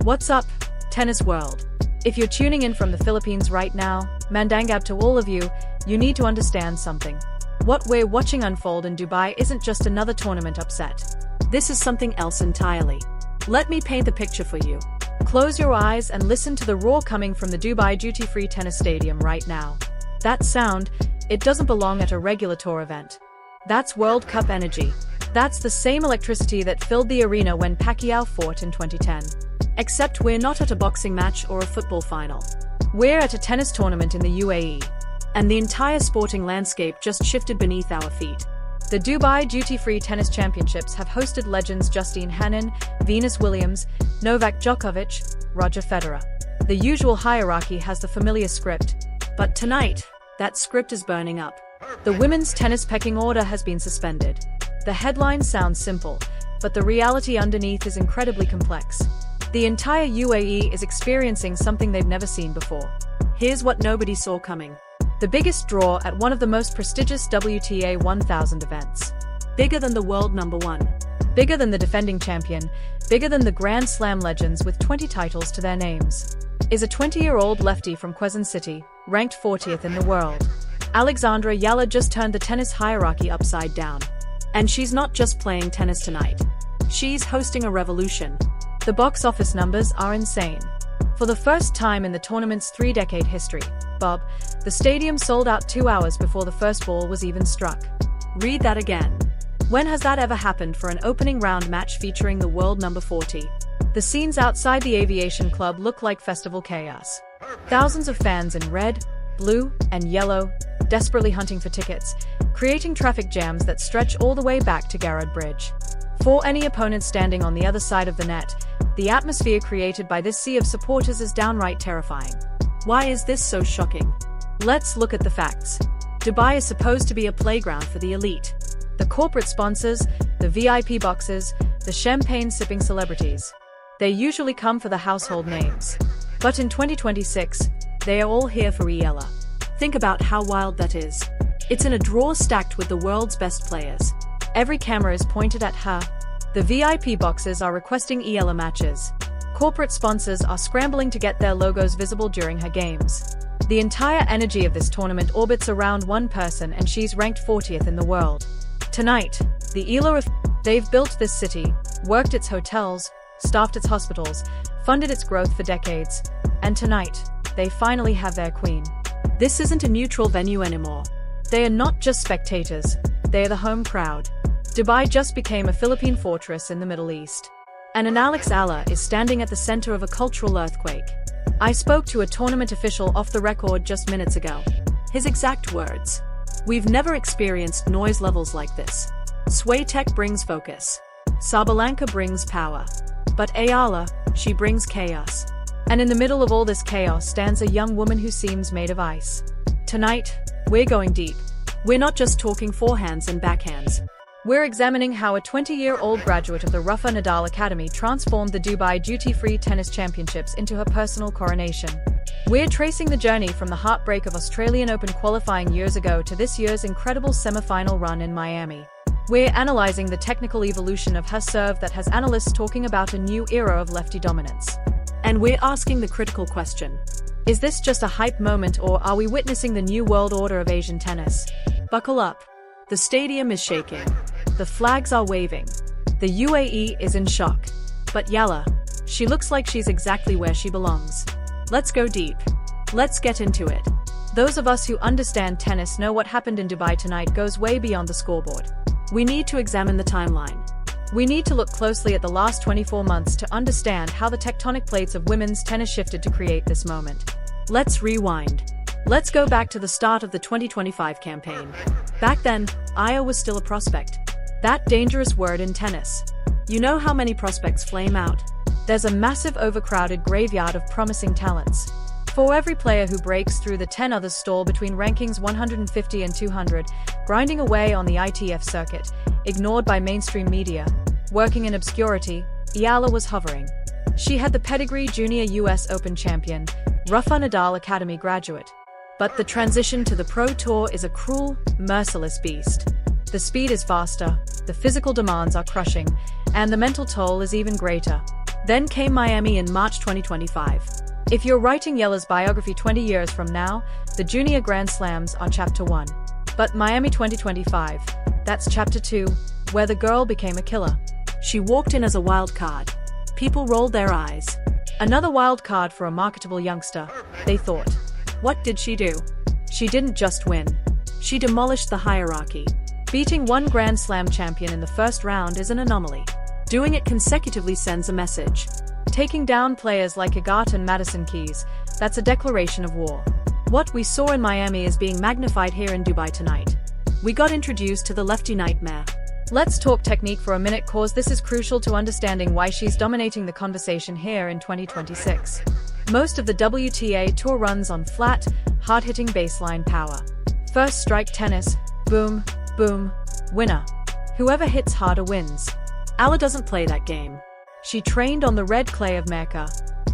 What's up, tennis world? If you're tuning in from the Philippines right now, mandangab to all of you, you need to understand something. What we're watching unfold in Dubai isn't just another tournament upset. This is something else entirely. Let me paint the picture for you. Close your eyes and listen to the roar coming from the Dubai duty-free tennis stadium right now. That sound, it doesn't belong at a regular tour event. That's World Cup energy. That's the same electricity that filled the arena when Pacquiao fought in 2010. Except we're not at a boxing match or a football final. We're at a tennis tournament in the UAE. And the entire sporting landscape just shifted beneath our feet. The Dubai Duty-Free Tennis Championships have hosted legends Justine Henin, Venus Williams, Novak Djokovic, Roger Federer. The usual hierarchy has the familiar script. But tonight, that script is burning up. The women's tennis pecking order has been suspended. The headline sounds simple, but the reality underneath is incredibly complex. The entire UAE is experiencing something they've never seen before. Here's what nobody saw coming. The biggest draw at one of the most prestigious WTA 1000 events. Bigger than the world number one. Bigger than the defending champion. Bigger than the Grand Slam legends with 20 titles to their names. Is a 20-year-old lefty from Quezon City, ranked 40th in the world. Alexandra Eala just turned the tennis hierarchy upside down. And she's not just playing tennis tonight. She's hosting a revolution. The box office numbers are insane. For the first time in the tournament's three-decade history, Bob, the stadium sold out 2 hours before the first ball was even struck. Read that again. When has that ever happened for an opening round match featuring the world number 40? The scenes outside the Aviation Club look like festival chaos. Thousands of fans in red, blue, and yellow, desperately hunting for tickets, creating traffic jams that stretch all the way back to Garrod Bridge. For any opponent standing on the other side of the net, the atmosphere created by this sea of supporters is downright terrifying. Why is this so shocking? Let's look at the facts. Dubai is supposed to be a playground for the elite. The corporate sponsors, the VIP boxes, the champagne-sipping celebrities. They usually come for the household names. But in 2026, they are all here for Eala. Think about how wild that is. It's in a draw stacked with the world's best players. Every camera is pointed at her. The VIP boxes are requesting Eala matches. Corporate sponsors are scrambling to get their logos visible during her games. The entire energy of this tournament orbits around one person, and she's ranked 40th in the world. Tonight, the Eala they've built this city, worked its hotels, staffed its hospitals, funded its growth for decades. And tonight, they finally have their queen. This isn't a neutral venue anymore. They are not just spectators, they are the home crowd. Dubai just became a Philippine fortress in the Middle East. And an Alexandra Eala is standing at the center of a cultural earthquake. I spoke to a tournament official off the record just minutes ago. His exact words: "We've never experienced noise levels like this. Sway Tech brings focus. Sabalanka brings power. But Eala, she brings chaos." And in the middle of all this chaos stands a young woman who seems made of ice. Tonight, we're going deep. We're not just talking forehands and backhands. We're examining how a 20-year-old graduate of the Rafa Nadal Academy transformed the Dubai Duty-Free Tennis Championships into her personal coronation. We're tracing the journey from the heartbreak of Australian Open qualifying years ago to this year's incredible semi-final run in Miami. We're analyzing the technical evolution of her serve that has analysts talking about a new era of lefty dominance. And we're asking the critical question: is this just a hype moment, or are we witnessing the new world order of Asian tennis? Buckle up. The stadium is shaking. The flags are waving. The UAE is in shock. But Eala, she looks like she's exactly where she belongs. Let's go deep. Let's get into it. Those of us who understand tennis know what happened in Dubai tonight goes way beyond the scoreboard. We need to examine the timeline. We need to look closely at the last 24 months to understand how the tectonic plates of women's tennis shifted to create this moment. Let's rewind. Let's go back to the start of the 2025 campaign. Back then, Aya was still a prospect. That dangerous word in tennis. You know how many prospects flame out? There's a massive overcrowded graveyard of promising talents. For every player who breaks through, the 10 others stall between rankings 150 and 200, grinding away on the ITF circuit, ignored by mainstream media. Working in obscurity, Eala was hovering. She had the pedigree junior US Open champion, Rafa Nadal Academy graduate. But the transition to the Pro Tour is a cruel, merciless beast. The speed is faster, the physical demands are crushing, and the mental toll is even greater. Then came Miami in March 2025. If you're writing Eala's biography 20 years from now, the Junior Grand Slams are Chapter 1. But Miami 2025, that's Chapter 2, where the girl became a killer. She walked in as a wild card. People rolled their eyes. Another wild card for a marketable youngster, they thought. What did she do? She didn't just win. She demolished the hierarchy. Beating one Grand Slam champion in the first round is an anomaly. Doing it consecutively sends a message. Taking down players like Agathe and Madison Keys, that's a declaration of war. What we saw in Miami is being magnified here in Dubai tonight. We got introduced to the lefty nightmare. Let's talk technique for a minute, cause this is crucial to understanding why she's dominating the conversation here in 2026. Most of the WTA Tour runs on flat, hard-hitting baseline power. First strike tennis, boom, boom, winner. Whoever hits harder wins. Eala doesn't play that game. She trained on the red clay of Mecca.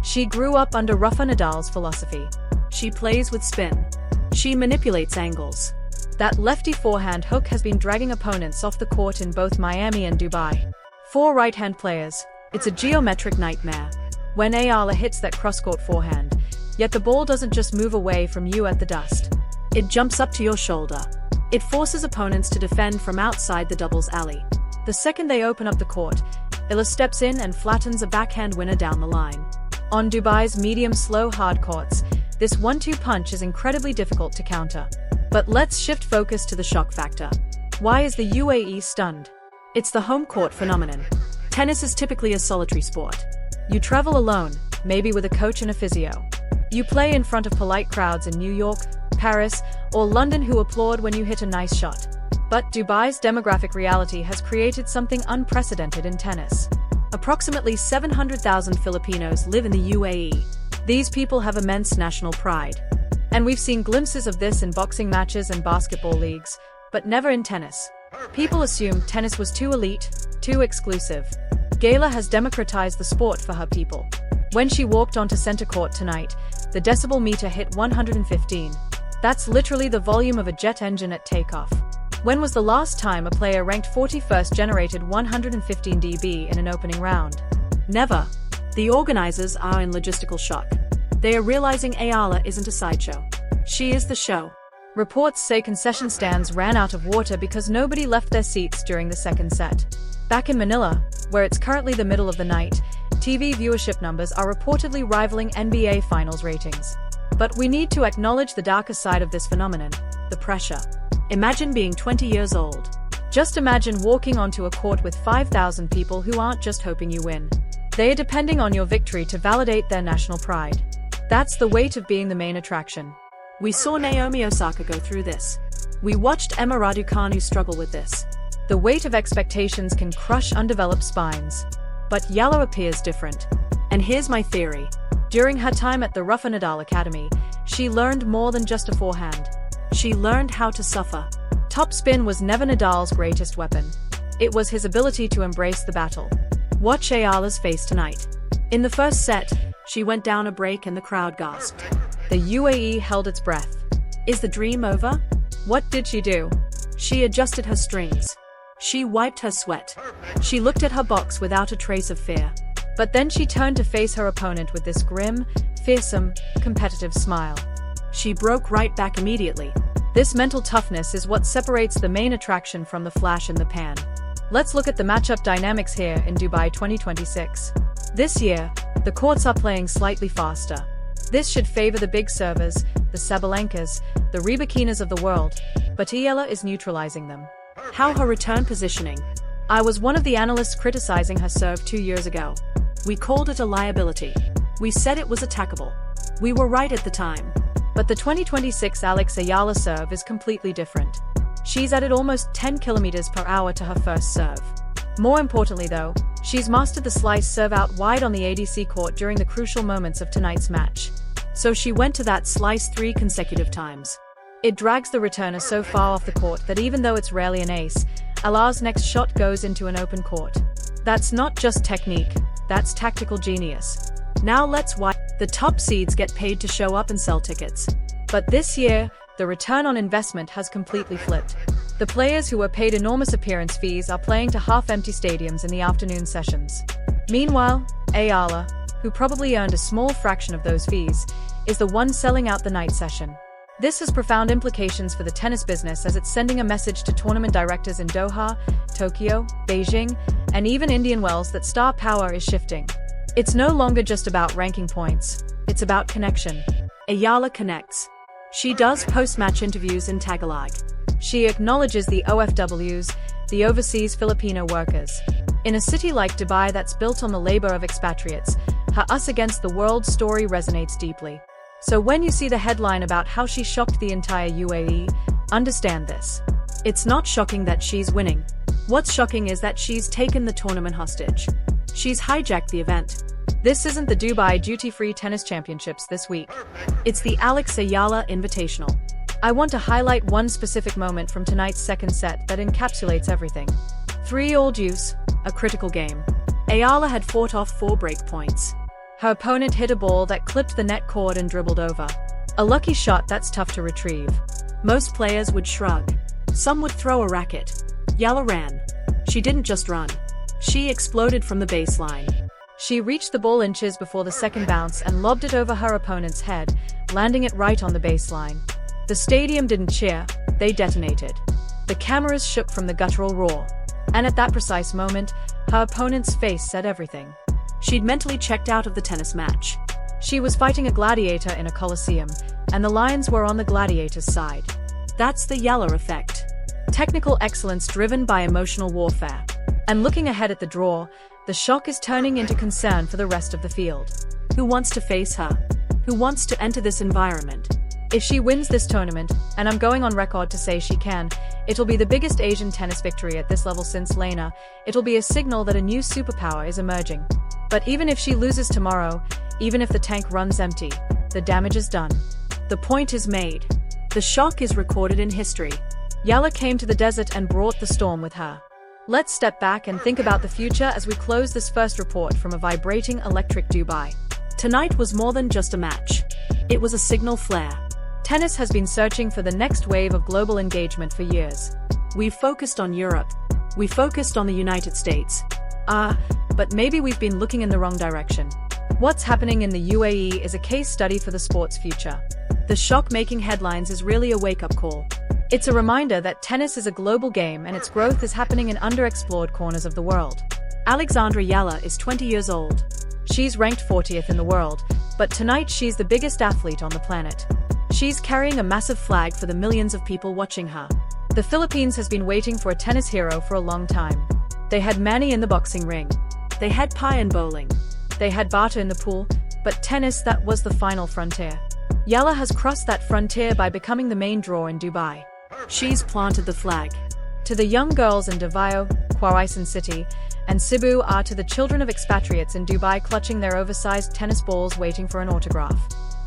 She grew up under Rafa Nadal's philosophy. She plays with spin. She manipulates angles. That lefty forehand hook has been dragging opponents off the court in both Miami and Dubai. For right-hand players, it's a geometric nightmare. When Eala hits that cross-court forehand, yet the ball doesn't just move away from you at the dust. It jumps up to your shoulder. It forces opponents to defend from outside the doubles alley. The second they open up the court, Eala steps in and flattens a backhand winner down the line. On Dubai's medium-slow hard courts, this 1-2 punch is incredibly difficult to counter. But let's shift focus to the shock factor. Why is the UAE stunned? It's the home court phenomenon. Tennis is typically a solitary sport. You travel alone, maybe with a coach and a physio. You play in front of polite crowds in New York, Paris, or London who applaud when you hit a nice shot. But Dubai's demographic reality has created something unprecedented in tennis. Approximately 700,000 Filipinos live in the UAE. These people have immense national pride. And we've seen glimpses of this in boxing matches and basketball leagues, but never in tennis. People assumed tennis was too elite, too exclusive. Eala has democratized the sport for her people. When she walked onto center court tonight, the decibel meter hit 115. That's literally the volume of a jet engine at takeoff. When was the last time a player ranked 41st generated 115 dB in an opening round? Never. The organizers are in logistical shock. They are realizing Eala isn't a sideshow. She is the show. Reports say concession stands ran out of water because nobody left their seats during the second set. Back in Manila, where it's currently the middle of the night, TV viewership numbers are reportedly rivaling NBA Finals ratings. But we need to acknowledge the darker side of this phenomenon, the pressure. Imagine being 20 years old. Just imagine walking onto a court with 5,000 people who aren't just hoping you win. They are depending on your victory to validate their national pride. That's the weight of being the main attraction. We saw Naomi Osaka go through this. We watched Emma Raducanu struggle with this. The weight of expectations can crush undeveloped spines. But Eala appears different. And here's my theory. During her time at the Rafa Nadal Academy, she learned more than just a forehand. She learned how to suffer. Topspin was never Nadal's greatest weapon. It was his ability to embrace the battle. Watch Eala's face tonight. In the first set, she went down a break and the crowd gasped. The UAE held its breath. Is the dream over? What did she do? She adjusted her strings. She wiped her sweat. She looked at her box without a trace of fear. But then she turned to face her opponent with this grim, fearsome, competitive smile. She broke right back immediately. This mental toughness is what separates the main attraction from the flash in the pan. Let's look at the matchup dynamics here in Dubai 2026. This year, the courts are playing slightly faster. This should favor the big servers, the Sabalenkas, the Rybakinas of the world, but Eala is neutralizing them. How her return positioning? I was one of the analysts criticizing her serve 2 years ago. We called it a liability. We said it was attackable. We were right at the time. But the 2026 Alexandra Eala serve is completely different. She's added almost 10 km/h to her first serve. More importantly though, she's mastered the slice serve out wide on the ADC court during the crucial moments of tonight's match. So she went to that slice 3 consecutive times. It drags the returner so far off the court that even though it's rarely an ace, Eala's next shot goes into an open court. That's not just technique, that's tactical genius. Now let's watch. The top seeds get paid to show up and sell tickets. But this year, the return on investment has completely flipped. The players who were paid enormous appearance fees are playing to half-empty stadiums in the afternoon sessions. Meanwhile, Eala, who probably earned a small fraction of those fees, is the one selling out the night session. This has profound implications for the tennis business as it's sending a message to tournament directors in Doha, Tokyo, Beijing, and even Indian Wells that star power is shifting. It's no longer just about ranking points, it's about connection. Eala connects. She does post-match interviews in Tagalog. She acknowledges the OFWs, the overseas Filipino workers. In a city like Dubai that's built on the labor of expatriates, her us against the world story resonates deeply. So when you see the headline about how she shocked the entire UAE, understand this. It's not shocking that she's winning. What's shocking is that she's taken the tournament hostage. She's hijacked the event. This isn't the Dubai Duty-Free Tennis Championships this week. It's the Alexandra Eala Invitational. I want to highlight one specific moment from tonight's second set that encapsulates everything. 3-all deuce, a critical game. Eala had fought off 4 break points. Her opponent hit a ball that clipped the net cord and dribbled over. A lucky shot that's tough to retrieve. Most players would shrug. Some would throw a racket. Eala ran. She didn't just run. She exploded from the baseline. She reached the ball inches before the second bounce and lobbed it over her opponent's head, landing it right on the baseline. The stadium didn't cheer, they detonated. The cameras shook from the guttural roar. And at that precise moment, her opponent's face said everything. She'd mentally checked out of the tennis match. She was fighting a gladiator in a coliseum, and the lions were on the gladiator's side. That's the Eala effect. Technical excellence driven by emotional warfare. And looking ahead at the draw, the shock is turning into concern for the rest of the field. Who wants to face her? Who wants to enter this environment? If she wins this tournament, and I'm going on record to say she can, it'll be the biggest Asian tennis victory at this level since Lena. It'll be a signal that a new superpower is emerging. But even if she loses tomorrow, even if the tank runs empty, the damage is done. The point is made. The shock is recorded in history. Eala came to the desert and brought the storm with her. Let's step back and think about the future as we close this first report from a vibrating electric Dubai. Tonight was more than just a match. It was a signal flare. Tennis has been searching for the next wave of global engagement for years. We've focused on Europe. We focused on the United States. But maybe we've been looking in the wrong direction. What's happening in the UAE is a case study for the sport's future. The shock making headlines is really a wake-up call. It's a reminder that tennis is a global game and its growth is happening in underexplored corners of the world. Alexandra Eala is 20 years old. She's ranked 40th in the world, but tonight she's the biggest athlete on the planet. She's carrying a massive flag for the millions of people watching her. The Philippines has been waiting for a tennis hero for a long time. They had Manny in the boxing ring. They had Pai in bowling. They had Bata in the pool, but tennis, that was the final frontier. Eala has crossed that frontier by becoming the main draw in Dubai. She's planted the flag. To the young girls in Davao, Quezon City, and Cebu, to the children of expatriates in Dubai clutching their oversized tennis balls waiting for an autograph.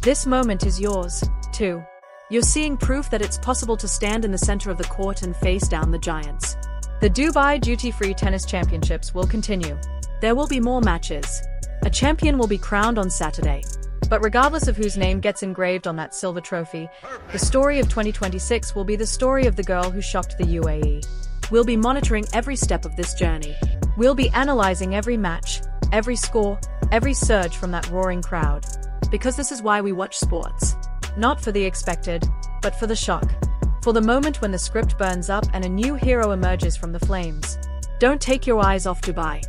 This moment is yours, too. You're seeing proof that it's possible to stand in the center of the court and face down the giants. The Dubai Duty-Free Tennis Championships will continue. There will be more matches. A champion will be crowned on Saturday. But regardless of whose name gets engraved on that silver trophy, the story of 2026 will be the story of the girl who shocked the UAE. We'll be monitoring every step of this journey. We'll be analyzing every match, every score, every surge from that roaring crowd. Because this is why we watch sports. Not for the expected, but for the shock. For the moment when the script burns up and a new hero emerges from the flames. Don't take your eyes off Dubai.